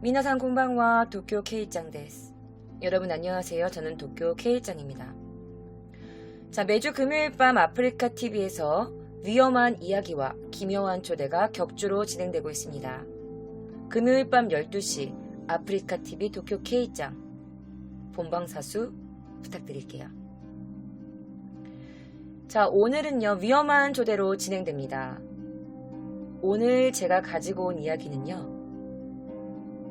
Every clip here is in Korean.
미나상 곤방와 도쿄 K짱 데스. 여러분 안녕하세요. 저는 도쿄 K짱입니다. 자, 매주 금요일 밤 아프리카 TV에서 위험한 이야기와 기묘한 초대가 격주로 진행되고 있습니다. 금요일 밤 12시 아프리카 TV 도쿄 K짱 본방사수 부탁드릴게요. 자, 오늘은요 위험한 초대로 진행됩니다. 오늘 제가 가지고 온 이야기는요,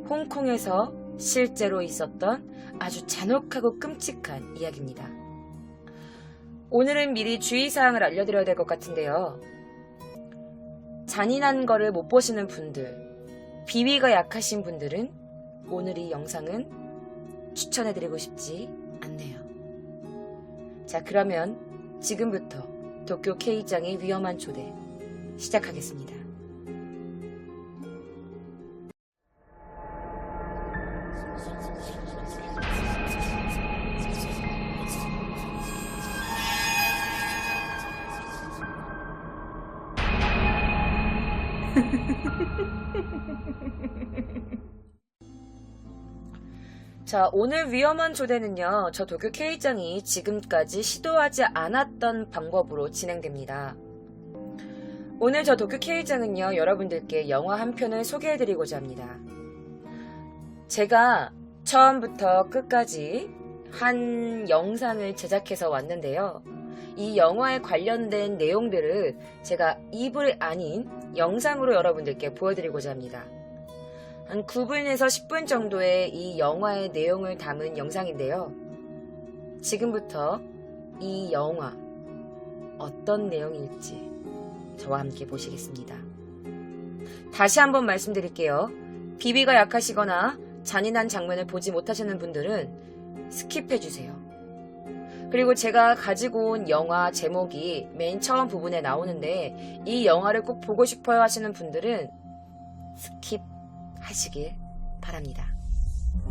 홍콩에서 실제로 있었던 아주 잔혹하고 끔찍한 이야기입니다. 오늘은 미리 주의사항을 알려드려야 될 것 같은데요. 잔인한 거를 못 보시는 분들, 비위가 약하신 분들은 오늘 이 영상은 추천해드리고 싶지 않네요. 자, 그러면 지금부터 도쿄 K짱의 위험한 초대 시작하겠습니다. 자, 오늘 위험한 초대는요, 저 도쿄 K짱이 지금까지 시도하지 않았던 방법으로 진행됩니다. 오늘 저 도쿄 K짱은요, 여러분들께 영화 한 편을 소개해드리고자 합니다. 제가 처음부터 끝까지 한 영상을 제작해서 왔는데요. 이 영화에 관련된 내용들을 제가 이불이 아닌 영상으로 여러분들께 보여드리고자 합니다. 한 9분에서 10분 정도의 이 영화의 내용을 담은 영상인데요. 지금부터 이 영화 어떤 내용일지 저와 함께 보시겠습니다. 다시 한번 말씀드릴게요. 비위가 약하시거나 잔인한 장면을 보지 못하시는 분들은 스킵해주세요. 그리고 제가 가지고 온 영화 제목이 맨 처음 부분에 나오는데 이 영화를 꼭 보고 싶어요 하시는 분들은 스킵하시길 바랍니다.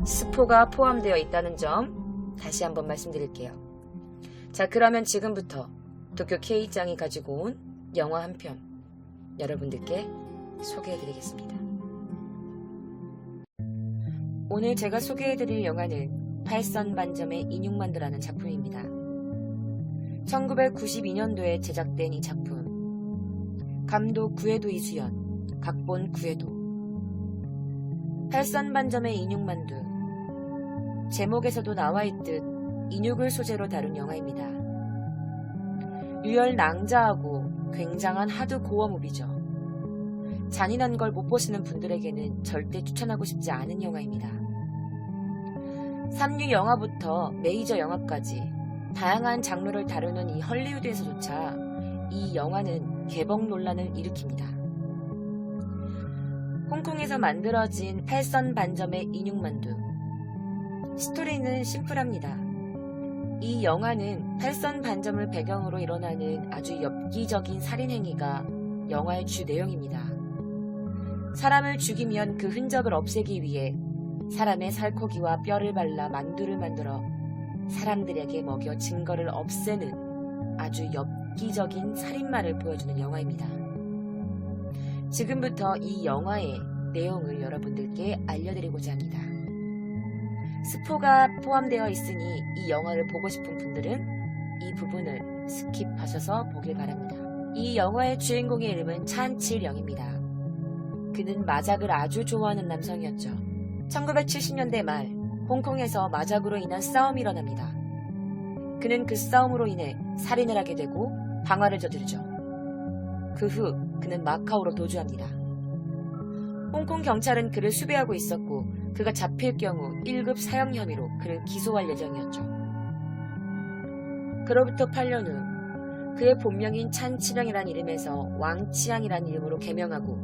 스포가 포함되어 있다는 점 다시 한번 말씀드릴게요. 자, 그러면 지금부터 도쿄 K짱이 가지고 온 영화 한 편 여러분들께 소개해드리겠습니다. 오늘 제가 소개해드릴 영화는 팔선반점의 인육만두라는 작품입니다. 1992년도에 제작된 이 작품, 감독 구에도 이수연, 각본 구에도. 팔선반점의 인육만두, 제목에서도 나와있듯 인육을 소재로 다룬 영화입니다. 유혈 낭자하고 굉장한 하드 고어 무비죠. 잔인한 걸 못 보시는 분들에게는 절대 추천하고 싶지 않은 영화입니다. 삼류 영화부터 메이저 영화까지 다양한 장르를 다루는 이 헐리우드에서조차 이 영화는 개봉 논란을 일으킵니다. 홍콩에서 만들어진 팔선반점의 인육만두. 스토리는 심플합니다. 이 영화는 팔선반점을 배경으로 일어나는 아주 엽기적인 살인행위가 영화의 주 내용입니다. 사람을 죽이면 그 흔적을 없애기 위해 사람의 살코기와 뼈를 발라 만두를 만들어 사람들에게 먹여 증거를 없애는 아주 엽기적인 살인마를 보여주는 영화입니다. 지금부터 이 영화의 내용을 여러분들께 알려드리고자 합니다. 스포가 포함되어 있으니 이 영화를 보고 싶은 분들은 이 부분을 스킵하셔서 보길 바랍니다. 이 영화의 주인공의 이름은 찬칠영입니다. 그는 마작을 아주 좋아하는 남성이었죠. 1970년대 말 홍콩에서 마작으로 인한 싸움이 일어납니다. 그는 그 싸움으로 인해 살인을 하게 되고 방화를 저지르죠. 그 후 그는 마카오로 도주합니다. 홍콩 경찰은 그를 수배하고 있었고 그가 잡힐 경우 1급 사형 혐의로 그를 기소할 예정이었죠. 그로부터 8년 후 그의 본명인 찬치령이란 이름에서 왕치양이란 이름으로 개명하고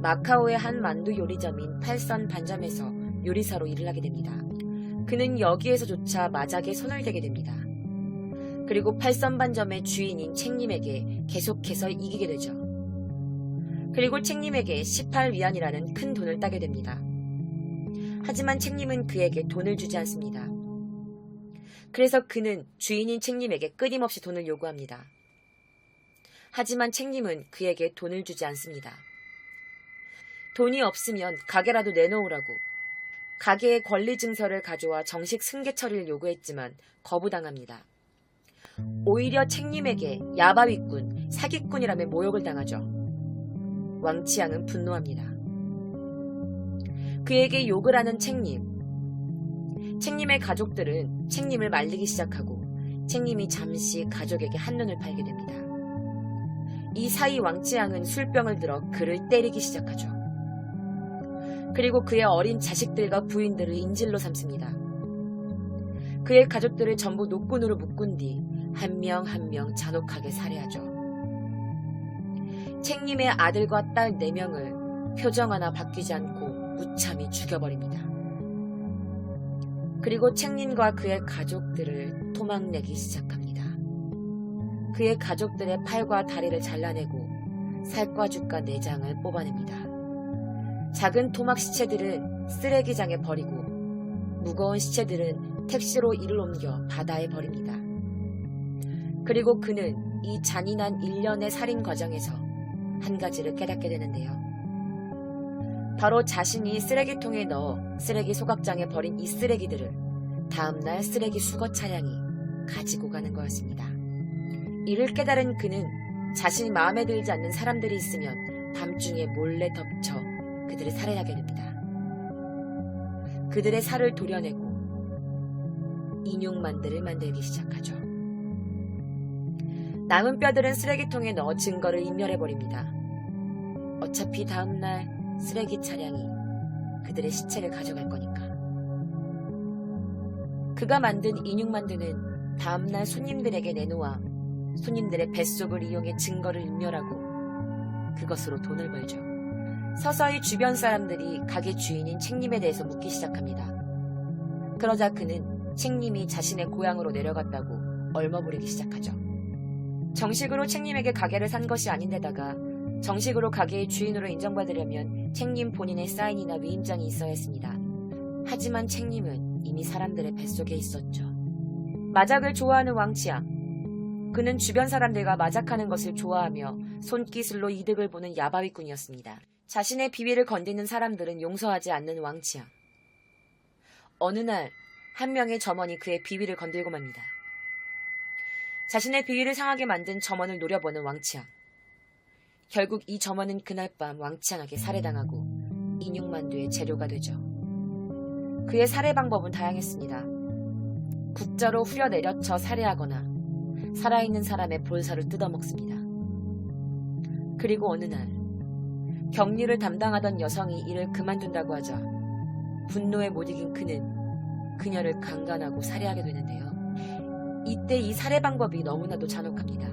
마카오의 한 만두 요리점인 팔선반점에서 요리사로 일을 하게 됩니다. 그는 여기에서조차 마작에 손을 대게 됩니다. 그리고 팔선반점의 주인인 책님에게 계속해서 이기게 되죠. 그리고 책님에게 18위안이라는 큰 돈을 따게 됩니다. 하지만 책님은 그에게 돈을 주지 않습니다. 그래서 그는 주인인 책님에게 끊임없이 돈을 요구합니다. 하지만 책님은 그에게 돈을 주지 않습니다. 돈이 없으면 가게라도 내놓으라고 가게의 권리 증서를 가져와 정식 승계 처리를 요구했지만 거부당합니다. 오히려 책님에게 야바위꾼, 사기꾼이라며 모욕을 당하죠. 왕치양은 분노합니다. 그에게 욕을 하는 책님의 가족들은 책님을 말리기 시작하고 책님이 잠시 가족에게 한눈을 팔게 됩니다. 이 사이 왕치양은 술병을 들어 그를 때리기 시작하죠. 그리고 그의 어린 자식들과 부인들을 인질로 삼습니다. 그의 가족들을 전부 노끈으로 묶은 뒤 한 명 한 명 잔혹하게 살해하죠. 책님의 아들과 딸 4명을 표정 하나 바뀌지 않고 무참히 죽여버립니다. 그리고 책님과 그의 가족들을 토막내기 시작합니다. 그의 가족들의 팔과 다리를 잘라내고 살과 죽과 내장을 뽑아냅니다. 작은 토막 시체들은 쓰레기장에 버리고 무거운 시체들은 택시로 이를 옮겨 바다에 버립니다. 그리고 그는 이 잔인한 일련의 살인 과정에서 한 가지를 깨닫게 되는데요. 바로 자신이 쓰레기통에 넣어 쓰레기 소각장에 버린 이 쓰레기들을 다음날 쓰레기 수거 차량이 가지고 가는 거였습니다. 이를 깨달은 그는 자신이 마음에 들지 않는 사람들이 있으면 밤중에 몰래 덮쳐 그들을 살해하게 됩니다. 그들의 살을 도려내고 인육만들을 만들기 시작하죠. 남은 뼈들은 쓰레기통에 넣어 증거를 인멸해버립니다. 어차피 다음날 쓰레기 차량이 그들의 시체를 가져갈 거니까. 그가 만든 인육만두는 다음날 손님들에게 내놓아 손님들의 뱃속을 이용해 증거를 인멸하고 그것으로 돈을 벌죠. 서서히 주변 사람들이 가게 주인인 책님에 대해서 묻기 시작합니다. 그러자 그는 책님이 자신의 고향으로 내려갔다고 얼머무리기 시작하죠. 정식으로 책님에게 가게를 산 것이 아닌데다가 정식으로 가게의 주인으로 인정받으려면 책님 본인의 사인이나 위임장이 있어야 했습니다. 하지만 책님은 이미 사람들의 뱃속에 있었죠. 마작을 좋아하는 왕치양. 그는 주변 사람들과 마작하는 것을 좋아하며 손기술로 이득을 보는 야바위꾼이었습니다. 자신의 비위를 건드는 사람들은 용서하지 않는 왕치양. 어느 날 한 명의 점원이 그의 비위를 건들고 맙니다. 자신의 비위를 상하게 만든 점원을 노려보는 왕치양. 결국 이 점원은 그날 밤 왕치양에게 살해당하고 인육만두의 재료가 되죠. 그의 살해 방법은 다양했습니다. 국자로 후려내려쳐 살해하거나 살아있는 사람의 볼살을 뜯어먹습니다. 그리고 어느 날 격리를 담당하던 여성이 이를 그만둔다고 하자 분노에 못 이긴 그는 그녀를 강간하고 살해하게 되는데요. 이때 이 살해 방법이 너무나도 잔혹합니다.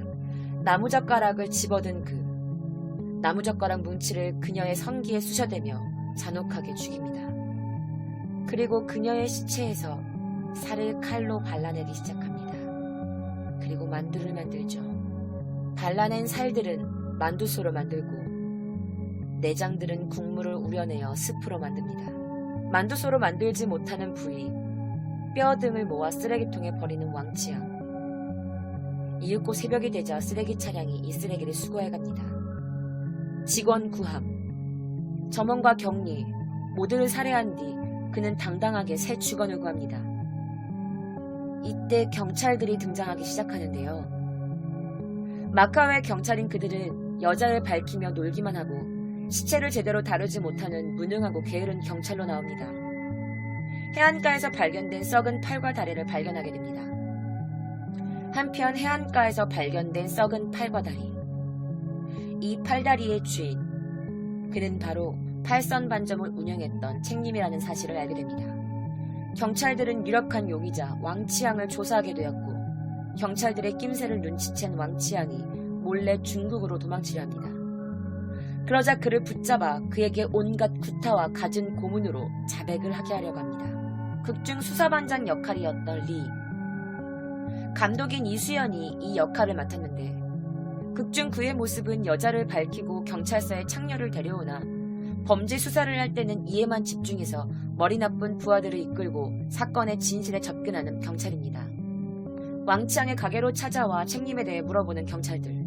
나무젓가락을 집어든 나무젓가락 뭉치를 그녀의 성기에 쑤셔대며 잔혹하게 죽입니다. 그리고 그녀의 시체에서 살을 칼로 발라내기 시작합니다. 그리고 만두를 만들죠. 발라낸 살들은 만두소로 만들고 내장들은 국물을 우려내어 스프로 만듭니다. 만두소로 만들지 못하는 부위, 뼈 등을 모아 쓰레기통에 버리는 왕치양. 이윽고 새벽이 되자 쓰레기 차량이 이 쓰레기를 수거해갑니다. 직원 구함, 점원과 격리 모두를 살해한 뒤 그는 당당하게 새 직원을 구합니다. 이때 경찰들이 등장하기 시작하는데요. 마카오의 경찰인 그들은 여자를 밝히며 놀기만 하고 시체를 제대로 다루지 못하는 무능하고 게으른 경찰로 나옵니다. 해안가에서 발견된 썩은 팔과 다리를 발견하게 됩니다. 한편 해안가에서 발견된 썩은 팔과 다리. 이 팔다리의 주인, 그는 바로 팔선반점을 운영했던 책님이라는 사실을 알게 됩니다. 경찰들은 유력한 용의자 왕치양을 조사하게 되었고 경찰들의 낌새를 눈치챈 왕치양이 몰래 중국으로 도망치려 합니다. 그러자 그를 붙잡아 그에게 온갖 구타와 갖은 고문으로 자백을 하게 하려고 합니다. 극중 수사반장 역할이었던 리. 감독인 이수연이 이 역할을 맡았는데 극중 그의 모습은 여자를 밝히고 경찰서에 창녀를 데려오나 범죄 수사를 할 때는 이에만 집중해서 머리 나쁜 부하들을 이끌고 사건의 진실에 접근하는 경찰입니다. 왕치양의 가게로 찾아와 책님에 대해 물어보는 경찰들.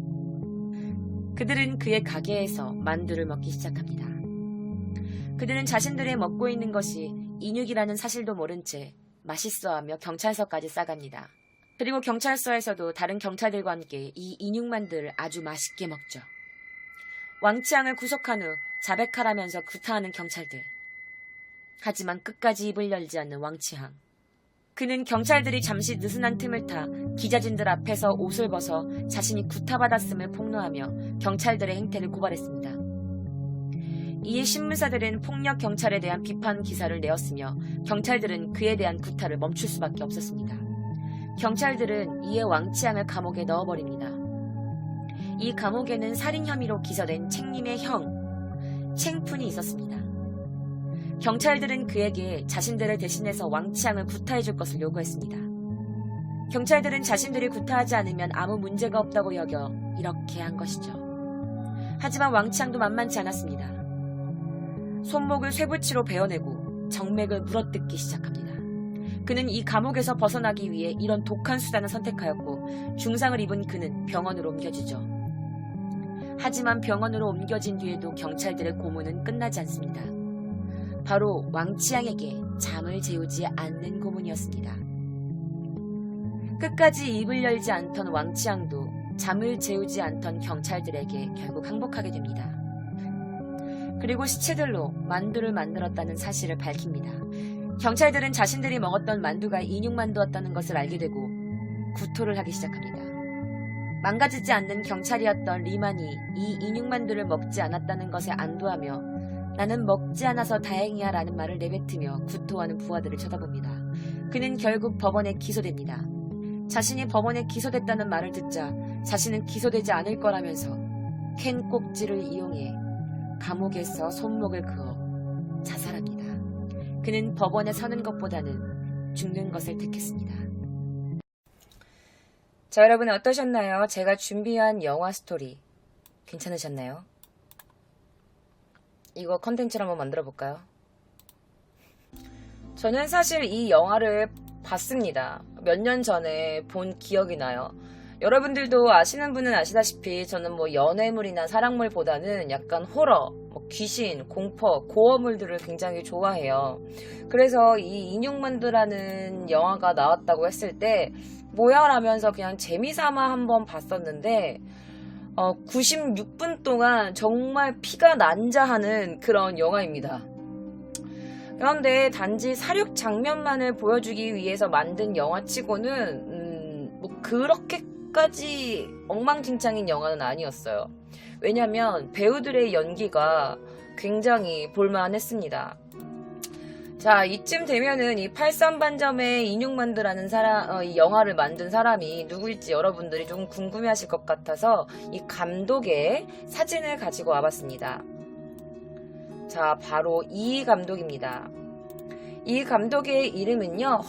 그들은 그의 가게에서 만두를 먹기 시작합니다. 그들은 자신들이 먹고 있는 것이 인육이라는 사실도 모른 채 맛있어하며 경찰서까지 싸갑니다. 그리고 경찰서에서도 다른 경찰들과 함께 이 인육만두를 아주 맛있게 먹죠. 왕치앙을 구속한 후 자백하라면서 구타하는 경찰들. 하지만 끝까지 입을 열지 않는 왕치앙. 그는 경찰들이 잠시 느슨한 틈을 타 기자진들 앞에서 옷을 벗어 자신이 구타받았음을 폭로하며 경찰들의 행태를 고발했습니다. 이에 신문사들은 폭력 경찰에 대한 비판 기사를 내었으며 경찰들은 그에 대한 구타를 멈출 수밖에 없었습니다. 경찰들은 이에 왕치앙을 감옥에 넣어버립니다. 이 감옥에는 살인 혐의로 기소된 챙님의 형, 챙푼이 있었습니다. 경찰들은 그에게 자신들을 대신해서 왕치앙을 구타해줄 것을 요구했습니다. 경찰들은 자신들이 구타하지 않으면 아무 문제가 없다고 여겨 이렇게 한 것이죠. 하지만 왕치앙도 만만치 않았습니다. 손목을 쇠붙이로 베어내고 정맥을 물어뜯기 시작합니다. 그는 이 감옥에서 벗어나기 위해 이런 독한 수단을 선택하였고 중상을 입은 그는 병원으로 옮겨지죠. 하지만 병원으로 옮겨진 뒤에도 경찰들의 고문은 끝나지 않습니다. 바로 왕치앙에게 잠을 재우지 않는 고문이었습니다. 끝까지 입을 열지 않던 왕치앙도 잠을 재우지 않던 경찰들에게 결국 항복하게 됩니다. 그리고 시체들로 만두를 만들었다는 사실을 밝힙니다. 경찰들은 자신들이 먹었던 만두가 인육만두였다는 것을 알게 되고 구토를 하기 시작합니다. 망가지지 않는 경찰이었던 리만이 이 인육만두를 먹지 않았다는 것에 안도하며 나는 먹지 않아서 다행이야 라는 말을 내뱉으며 구토하는 부하들을 쳐다봅니다. 그는 결국 법원에 기소됩니다. 자신이 법원에 기소됐다는 말을 듣자 자신은 기소되지 않을 거라면서 캔 꼭지를 이용해 감옥에서 손목을 그어 자살합니다. 그는 법원에 서는 것보다는 죽는 것을 택했습니다. 자, 여러분 어떠셨나요? 제가 준비한 영화 스토리 괜찮으셨나요? 이거 컨텐츠를 한번 만들어 볼까요? 저는 사실 이 영화를 봤습니다. 몇 년 전에 본 기억이 나요. 여러분들도 아시는 분은 아시다시피 저는 뭐 연애물이나 사랑물보다는 약간 호러, 뭐 귀신, 공포, 고어물들을 굉장히 좋아해요. 그래서 이 인육만두라는 영화가 나왔다고 했을 때 뭐야 라면서 그냥 재미삼아 한번 봤었는데 96분 동안 정말 피가 난자하는 그런 영화입니다. 그런데 단지 사륙 장면만을 보여주기 위해서 만든 영화치고는 뭐 그렇게까지 엉망진창인 영화는 아니었어요. 왜냐면 배우들의 연기가 굉장히 볼만했습니다. 자, 이쯤 되면은 이 83반점의 인육만두라는 이 영화를 만든 사람이 누구일지 여러분들이 좀 궁금해하실 것 같아서 이 감독의 사진을 가지고 와봤습니다. 자, 바로 이 감독입니다. 이 감독의 이름은요,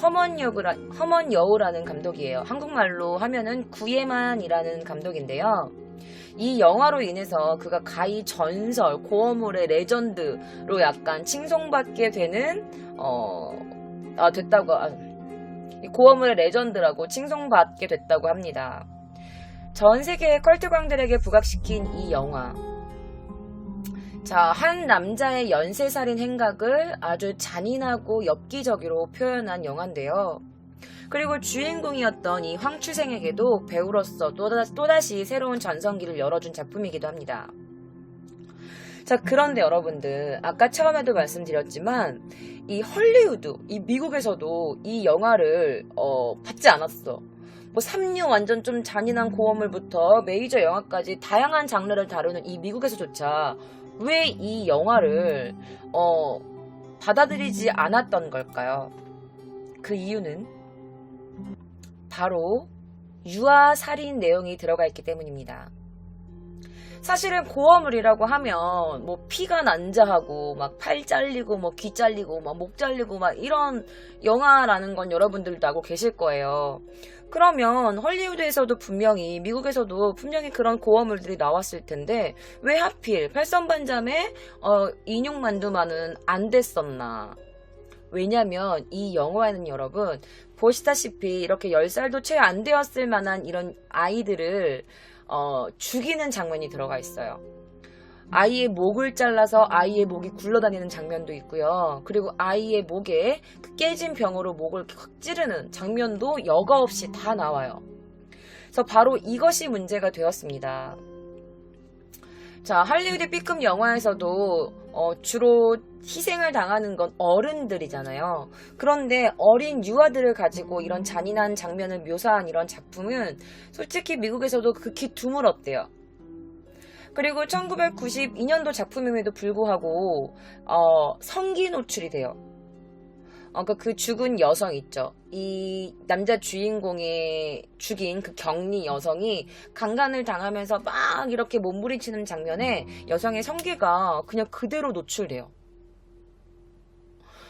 허먼여우라는 감독이에요. 한국말로 하면은 구예만이라는 감독인데요. 이 영화로 인해서 그가 가히 전설, 고어물의 레전드로 약간 칭송받게 되는 고어물의 레전드라고 칭송받게 됐다고 합니다. 전 세계의 컬트광들에게 부각시킨 이 영화. 자, 한 남자의 연쇄살인 행각을 아주 잔인하고 엽기적으로 표현한 영화인데요. 그리고 주인공이었던 이 황추생에게도 배우로서 또다시 새로운 전성기를 열어준 작품이기도 합니다. 자, 그런데 여러분들, 아까 처음에도 말씀드렸지만 이 헐리우드, 이 미국에서도 이 영화를 받지 않았어. 뭐 삼류 완전 좀 잔인한 고어물부터 메이저 영화까지 다양한 장르를 다루는 이 미국에서조차 왜 이 영화를 받아들이지 않았던 걸까요? 그 이유는 바로 유아살인 내용이 들어가 있기 때문입니다. 사실은 고어물이라고 하면 뭐 피가 난자하고 막 팔 잘리고 뭐 귀 잘리고 막 목 잘리고 막 이런 영화라는 건 여러분들도 알고 계실 거예요. 그러면 헐리우드에서도 분명히 미국에서도 분명히 그런 고어물들이 나왔을 텐데 왜 하필 팔선반점의 인육만두만은 안 됐었나? 왜냐면 이 영화에는 여러분 보시다시피 이렇게 10살도 채 안 되었을 만한 이런 아이들을 죽이는 장면이 들어가 있어요. 아이의 목을 잘라서 아이의 목이 굴러다니는 장면도 있고요. 그리고 아이의 목에 그 깨진 병으로 목을 확 찌르는 장면도 여과 없이 다 나와요. 그래서 바로 이것이 문제가 되었습니다. 자, 할리우드 B급 영화에서도 주로 희생을 당하는 건 어른들이잖아요. 그런데 어린 유아들을 가지고 이런 잔인한 장면을 묘사한 이런 작품은 솔직히 미국에서도 극히 드물었대요. 그리고 1992년도 작품임에도 불구하고 성기 노출이 돼요. 그 죽은 여성 있죠. 이 남자 주인공이 죽인 그 격리 여성이 강간을 당하면서 막 이렇게 몸부림치는 장면에 여성의 성기가 그냥 그대로 노출돼요.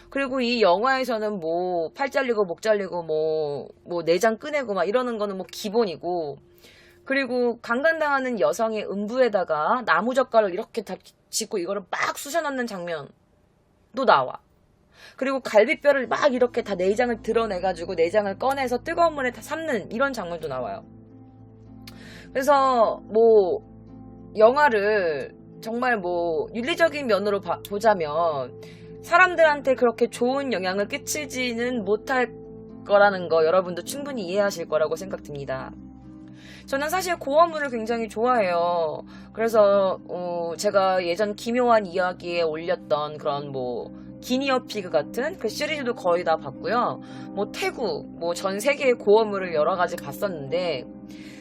그리고 이 영화에서는 뭐 팔 잘리고 목 잘리고 뭐 내장 꺼내고 막 이러는 거는 뭐 기본이고, 그리고 강간당하는 여성의 음부에다가 나무젓가락을 이렇게 다 짚고 이거를 막 쑤셔넣는 장면도 나와. 그리고 갈비뼈를 막 이렇게 다 내장을 드러내가지고 내장을 꺼내서 뜨거운 물에 다 삶는 이런 장면도 나와요. 그래서 뭐 영화를 정말 뭐 윤리적인 면으로 보자면 사람들한테 그렇게 좋은 영향을 끼치지는 못할 거라는 거 여러분도 충분히 이해하실 거라고 생각됩니다. 저는 사실 고어물을 굉장히 좋아해요. 그래서 제가 예전 기묘한 이야기에 올렸던 그런 뭐 기니어피그 같은 그 시리즈도 거의 다 봤고요. 뭐 태국, 뭐 전 세계의 고어물을 여러 가지 봤었는데,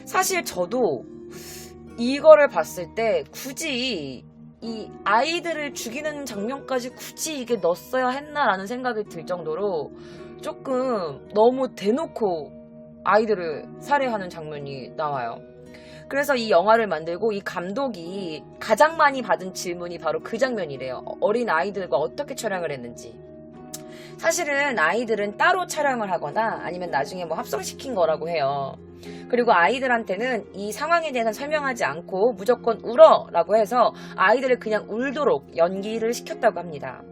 사실 저도 이거를 봤을 때 굳이 이 아이들을 죽이는 장면까지 굳이 이게 넣었어야 했나라는 생각이 들 정도로 조금 너무 대놓고 아이들을 살해하는 장면이 나와요. 그래서 이 영화를 만들고 이 감독이 가장 많이 받은 질문이 바로 그 장면이래요. 어린 아이들과 어떻게 촬영을 했는지. 사실은 아이들은 따로 촬영을 하거나 아니면 나중에 뭐 합성시킨 거라고 해요. 그리고 아이들한테는 이 상황에 대해서 설명하지 않고 무조건 울어라고 해서 아이들을 그냥 울도록 연기를 시켰다고 합니다.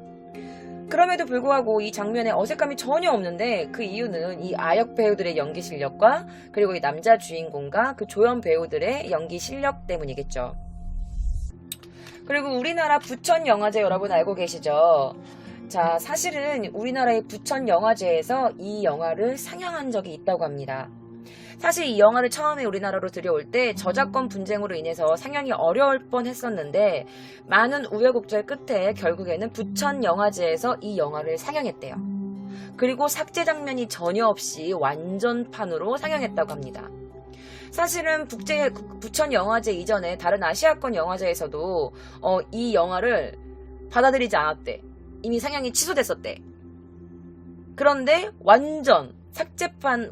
그럼에도 불구하고 이 장면에 어색함이 전혀 없는데 그 이유는 이 아역 배우들의 연기 실력과 그리고 이 남자 주인공과 그 조연 배우들의 연기 실력 때문이겠죠. 그리고 우리나라 부천영화제 여러분 알고 계시죠? 자, 사실은 우리나라의 부천영화제에서 이 영화를 상영한 적이 있다고 합니다. 사실 이 영화를 처음에 우리나라로 들여올 때 저작권 분쟁으로 인해서 상영이 어려울 뻔했었는데 많은 우여곡절 끝에 결국에는 부천영화제에서 이 영화를 상영했대요. 그리고 삭제 장면이 전혀 없이 완전판으로 상영했다고 합니다. 사실은 부천영화제 이전에 다른 아시아권 영화제에서도 이 영화를 받아들이지 않았대. 이미 상영이 취소됐었대. 그런데 완전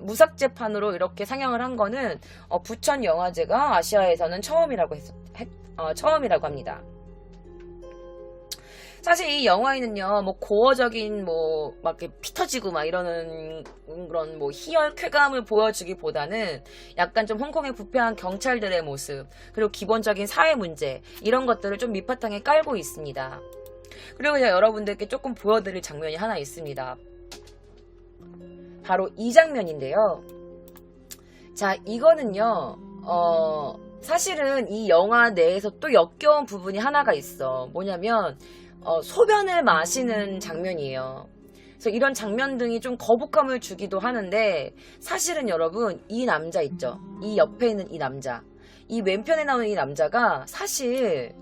무삭제판으로 이렇게 상영을 한 거는 부천영화제가 아시아에서는 처음이라고 합니다. 사실 이 영화에는요, 뭐 고어적인 막 이렇게 피 터지고 막 이러는 그런 뭐 희열 쾌감을 보여주기보다는 약간 좀 홍콩의 부패한 경찰들의 모습, 그리고 기본적인 사회 문제 이런 것들을 좀 밑바탕에 깔고 있습니다. 그리고 제가 여러분들께 조금 보여드릴 장면이 하나 있습니다. 바로 이 장면인데요. 자, 이거는요, 사실은 이 영화 내에서 또 역겨운 부분이 하나가 있어. 뭐냐면, 소변을 마시는 장면이에요. 그래서 이런 장면 등이 좀 거북함을 주기도 하는데, 사실은 여러분, 이 남자 있죠? 이 옆에 있는 이 남자. 이 왼편에 나오는 이 남자가 사실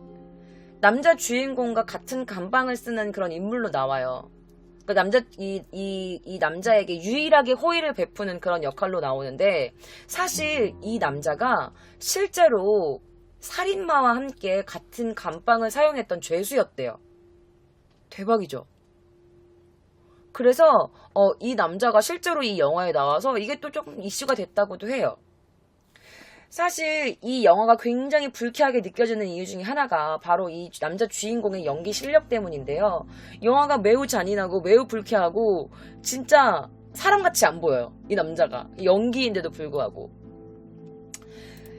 남자 주인공과 같은 감방을 쓰는 그런 인물로 나와요. 그 이 남자에게 유일하게 호의를 베푸는 그런 역할로 나오는데, 사실 이 남자가 실제로 살인마와 함께 같은 감방을 사용했던 죄수였대요. 대박이죠? 그래서 이 남자가 실제로 이 영화에 나와서 이게 또 조금 이슈가 됐다고도 해요. 사실 이 영화가 굉장히 불쾌하게 느껴지는 이유 중에 하나가 바로 이 남자 주인공의 연기 실력 때문인데요. 영화가 매우 잔인하고 매우 불쾌하고 진짜 사람같이 안 보여요. 이 남자가. 연기인데도 불구하고.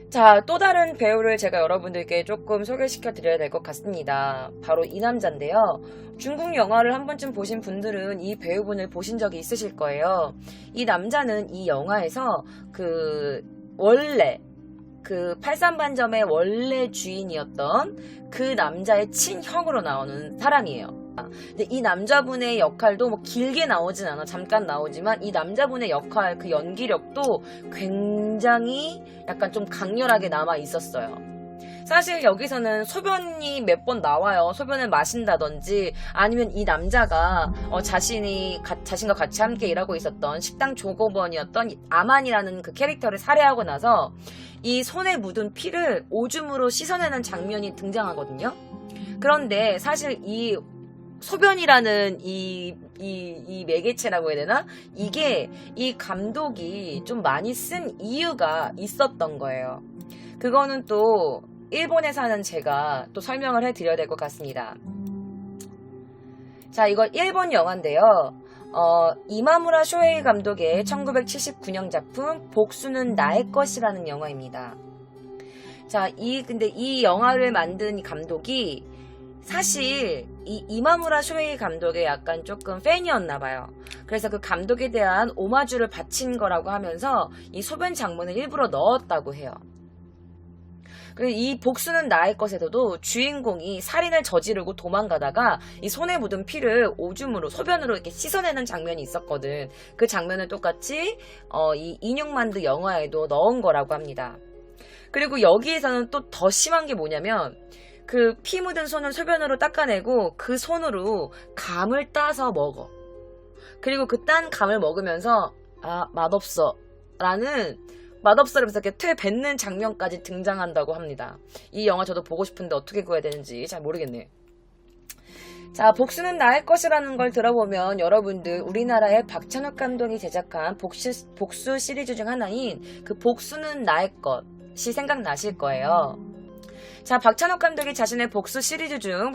자, 또 다른 배우를 제가 여러분들께 조금 소개시켜 드려야 될 것 같습니다. 바로 이 남자인데요. 중국 영화를 한 번쯤 보신 분들은 이 배우분을 보신 적이 있으실 거예요. 이 남자는 이 영화에서 원래 그 83반점의 원래 주인이었던 그 남자의 친형으로 나오는 사람이에요. 근데 이 남자분의 역할도 뭐 길게 나오진 않아. 잠깐 나오지만 이 남자분의 역할, 그 연기력도 굉장히 약간 좀 강렬하게 남아 있었어요. 사실 여기서는 소변이 몇 번 나와요. 소변을 마신다든지 아니면 이 남자가 자신과 같이 함께 일하고 있었던 식당 종업원이었던 아만이라는 그 캐릭터를 살해하고 나서 이 손에 묻은 피를 오줌으로 씻어내는 장면이 등장하거든요. 그런데 사실 이 소변이라는 이 매개체라고 해야 되나? 이게 이 감독이 좀 많이 쓴 이유가 있었던 거예요. 그거는 또 일본에 사는 제가 또 설명을 해드려야 될 것 같습니다. 자, 이거 일본 영화인데요. 이마무라 쇼헤이 감독의 1979년 작품 복수는 나의 것이라는 영화입니다. 자, 근데 이 영화를 만든 감독이 사실 이 이마무라 쇼헤이 감독의 약간 조금 팬이었나봐요. 그래서 그 감독에 대한 오마주를 바친 거라고 하면서 이 소변 장면을 일부러 넣었다고 해요. 그리고 이 복수는 나의 것에서도 주인공이 살인을 저지르고 도망가다가 이 손에 묻은 피를 오줌으로 소변으로 이렇게 씻어내는 장면이 있었거든. 그 장면을 똑같이 이 인육만두 영화에도 넣은 거라고 합니다. 그리고 여기에서는 또 더 심한 게 뭐냐면 그 피 묻은 손을 소변으로 닦아내고 그 손으로 감을 따서 먹어. 그리고 그 딴 감을 먹으면서 맛없어 라는 맛없어라면서 이렇게 퇴 뱉는 장면까지 등장한다고 합니다. 이 영화 저도 보고 싶은데 어떻게 구해야 되는지 잘 모르겠네. 자, 복수는 나의 것이라는 걸 들어보면 여러분들 우리나라의 박찬욱 감독이 제작한 복수 시리즈 중 하나인 그 복수는 나의 것이 생각나실 거예요. 자, 박찬욱 감독이 자신의 복수 시리즈 중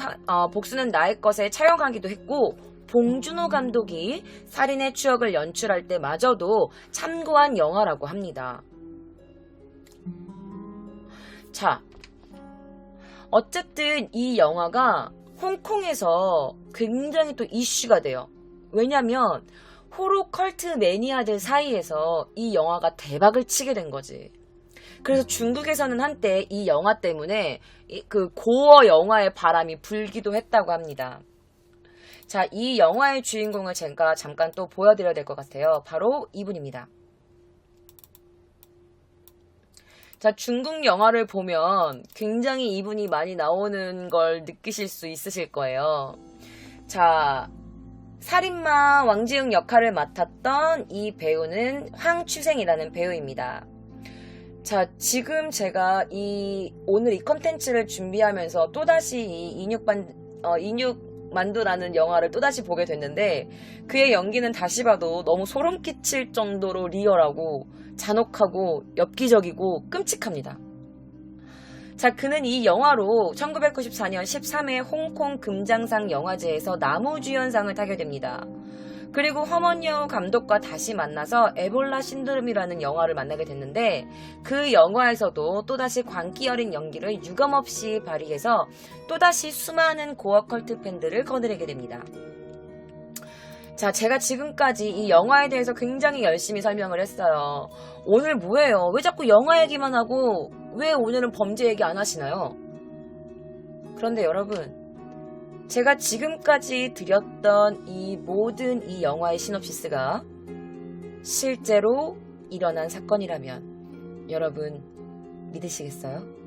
복수는 나의 것에 촬영하기도 했고 봉준호 감독이 살인의 추억을 연출할 때마저도 참고한 영화라고 합니다. 자, 어쨌든 이 영화가 홍콩에서 굉장히 또 이슈가 돼요. 왜냐면 호러 컬트 매니아들 사이에서 이 영화가 대박을 치게 된 거지. 그래서 중국에서는 한때 이 영화 때문에 그 고어 영화의 바람이 불기도 했다고 합니다. 자, 이 영화의 주인공을 제가 잠깐 또 보여드려야 될 것 같아요. 바로 이분입니다. 자, 중국 영화를 보면 굉장히 이분이 많이 나오는 걸 느끼실 수 있으실 거예요. 자, 살인마 왕지웅 역할을 맡았던 이 배우는 황추생이라는 배우입니다. 자, 지금 제가 오늘 이 컨텐츠를 준비하면서 또다시 이 인육만두라는 영화를 또다시 보게 됐는데 그의 연기는 다시 봐도 너무 소름 끼칠 정도로 리얼하고 잔혹하고 엽기적이고 끔찍합니다. 자, 그는 이 영화로 1994년 13회 홍콩 금장상 영화제에서 나무주연상을 타게 됩니다. 그리고 허먼여우 감독과 다시 만나서 에볼라 신드롬이라는 영화를 만나게 됐는데 그 영화에서도 또다시 광기 어린 연기를 유감없이 발휘해서 또다시 수많은 고어 컬트 팬들을 거느리게 됩니다. 자, 제가 지금까지 이 영화에 대해서 굉장히 열심히 설명을 했어요. 오늘 뭐예요? 왜 자꾸 영화 얘기만 하고 왜 오늘은 범죄 얘기 안 하시나요? 그런데 여러분, 제가 지금까지 드렸던 이 모든 이 영화의 시놉시스가 실제로 일어난 사건이라면 여러분 믿으시겠어요?